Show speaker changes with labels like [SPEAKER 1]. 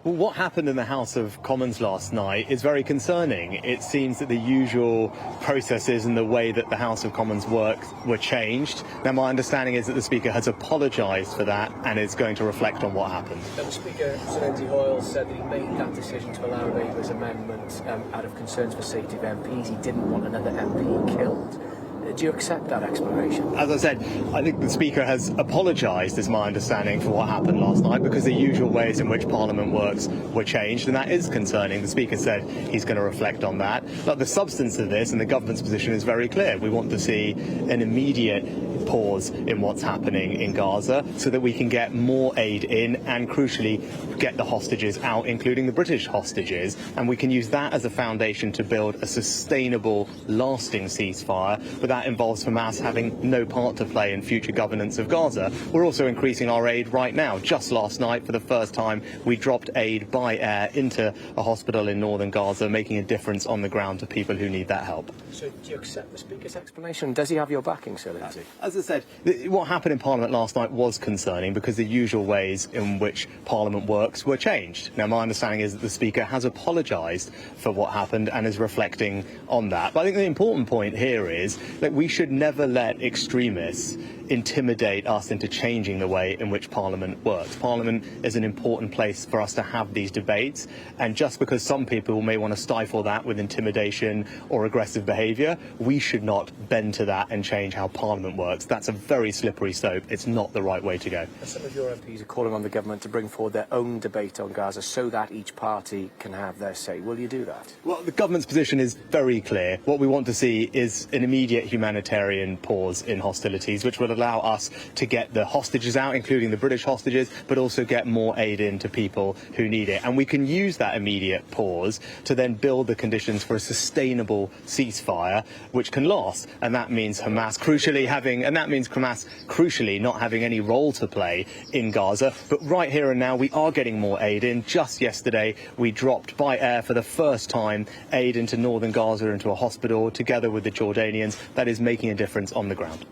[SPEAKER 1] Well, what happened in the House of Commons last night is very concerning. It seems that the usual processes and the way that the House of Commons works were changed. Now, my understanding is that the Speaker has apologised for that and is going to reflect on what happened.
[SPEAKER 2] The Speaker, Sir Lindsay Hoyle, said that he made that decision to allow Labour's amendment out of concerns for safety of MPs. He didn't want another MP killed. Do you accept that explanation?
[SPEAKER 1] As I said, I think the Speaker has apologised, is my understanding, for what happened last night, because the usual ways in which Parliament works were changed, and that is concerning. The Speaker said he's going to reflect on that. But the substance of this and the government's position is very clear. We want to see an immediate pause in what's happening in Gaza so that we can get more aid in and, crucially, get the hostages out, including the British hostages, and we can use that as a foundation to build a sustainable, lasting ceasefire. But that involves Hamas having no part to play in future governance of Gaza. We're also increasing our aid right now. Just last night, for the first time, we dropped aid by air into a hospital in northern Gaza, making a difference on the ground to people who need that help.
[SPEAKER 2] So do you accept the Speaker's explanation? Does he have your backing, Sir Lindsay?
[SPEAKER 1] As I said, what happened in Parliament last night was concerning because the usual ways in which Parliament works were changed. Now, my understanding is that the Speaker has apologised for what happened and is reflecting on that. But I think the important point here is that we should never let extremists intimidate us into changing the way in which Parliament works. Parliament is an important place for us to have these debates, and just because some people may want to stifle that with intimidation or aggressive behaviour, we should not bend to that and change how Parliament works. That's a very slippery slope. It's not the right way to go.
[SPEAKER 2] Some of your MPs are calling on the government to bring forward their own debate on Gaza so that each party can have their say. Will you do that?
[SPEAKER 1] Well, the government's position is very clear. What we want to see is an immediate humanitarian pause in hostilities, which will allow us to get the hostages out, including the British hostages, but also get more aid in to people who need it. And we can use that immediate pause to then build the conditions for a sustainable ceasefire, which can last. And that means Hamas crucially not having any role to play in Gaza. But right here and now, we are getting more aid in. Just yesterday, we dropped by air for the first time aid into northern Gaza, into a hospital, together with the Jordanians. That is making a difference on the ground.